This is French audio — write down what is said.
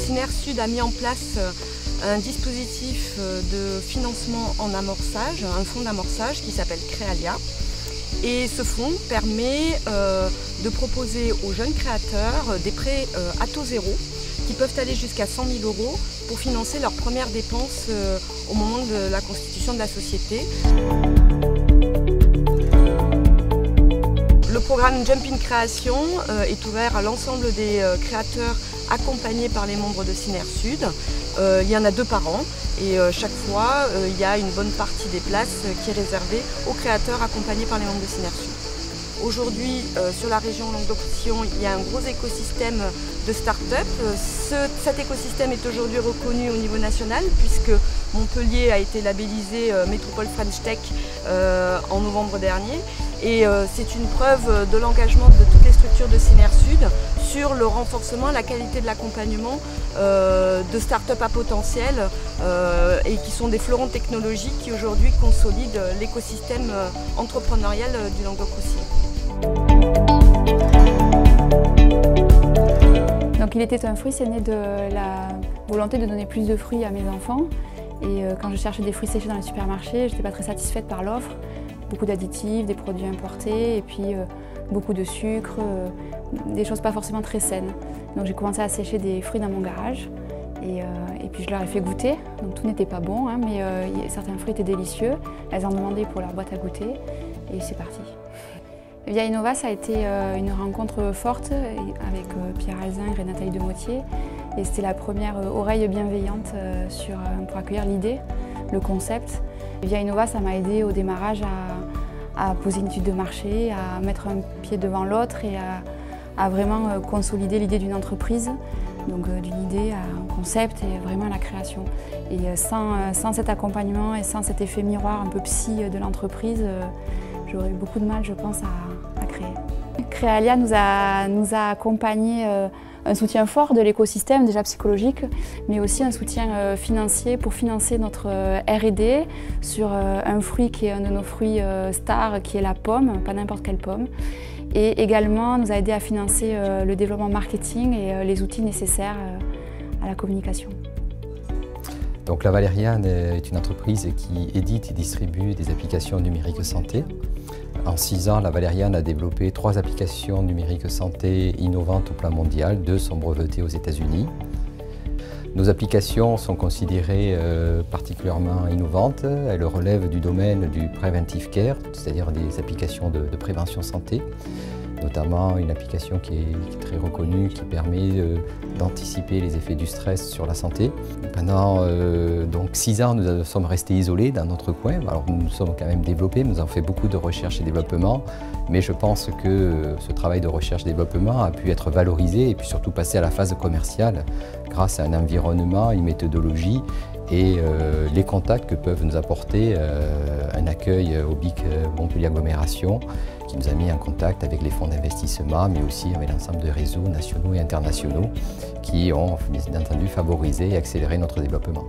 Syner Sud a mis en place un dispositif de financement en amorçage, un fonds d'amorçage qui s'appelle Créalia. Et ce fonds permet de proposer aux jeunes créateurs des prêts à taux zéro qui peuvent aller jusqu'à 100 000 € pour financer leurs premières dépenses au moment de la constitution de la société. Le programme Jump in Création est ouvert à l'ensemble des créateurs accompagnés par les membres de Syner Sud. Il y en a 2 par an et chaque fois il y a une bonne partie des places qui est réservée aux créateurs accompagnés par les membres de Syner Sud. Aujourd'hui, sur la région Languedoc-Roussillon, il y a un gros écosystème de start-up. Cet écosystème est aujourd'hui reconnu au niveau national puisque Montpellier a été labellisé Métropole French Tech en novembre dernier. Et c'est une preuve de l'engagement de toutes les structures de Syner Sud sur le renforcement, la qualité de l'accompagnement de start-up à potentiel et qui sont des fleurons technologiques qui aujourd'hui consolident l'écosystème entrepreneurial du Languedoc-Roussillon. Donc Il était un fruit, c'est né de la volonté de donner plus de fruits à mes enfants. Et quand je cherchais des fruits séchés dans les supermarchés, je n'étais pas très satisfaite par l'offre. Beaucoup d'additifs, des produits importés et puis beaucoup de sucre, des choses pas forcément très saines. Donc j'ai commencé à sécher des fruits dans mon garage et puis je leur ai fait goûter. Donc tout n'était pas bon, hein, mais certains fruits étaient délicieux. Elles en demandaient pour leur boîte à goûter et c'est parti. Via Innova, ça a été une rencontre forte avec Pierre Alzingre et Nathalie Demotier. Et c'était la première oreille bienveillante pour accueillir l'idée, le concept. Via Innova, ça m'a aidé au démarrage à poser une étude de marché, à mettre un pied devant l'autre et à vraiment consolider l'idée d'une entreprise, donc d'une idée à un concept et vraiment à la création. Et sans cet accompagnement et sans cet effet miroir un peu psy de l'entreprise, j'aurais eu beaucoup de mal, je pense, à créer. Créalia nous a accompagnés un soutien fort de l'écosystème, déjà psychologique, mais aussi un soutien financier pour financer notre R&D sur un fruit qui est un de nos fruits stars, qui est la pomme, pas n'importe quelle pomme. Et également nous a aidé à financer le développement marketing et les outils nécessaires à la communication. Donc la Valériane est une entreprise qui édite et distribue des applications numériques santé. En 6 ans, la Valériane a développé 3 applications numériques santé innovantes au plan mondial. 2 sont brevetées aux États-Unis. Nos applications sont considérées particulièrement innovantes. Elles relèvent du domaine du preventive care, c'est-à-dire des applications de prévention santé. Notamment une application qui est très reconnue, qui permet d'anticiper les effets du stress sur la santé. Pendant donc 6 ans, nous sommes restés isolés dans notre coin. Alors nous nous sommes quand même développés, nous avons fait beaucoup de recherche et développement, mais je pense que ce travail de recherche et développement a pu être valorisé et puis surtout passer à la phase commerciale grâce à un environnement, une méthodologie et les contacts que peuvent nous apporter un accueil au BIC Montpellier Agglomération qui nous a mis en contact avec les fonds d'investissement mais aussi avec l'ensemble de réseaux nationaux et internationaux qui ont bien entendu favorisé et accéléré notre développement.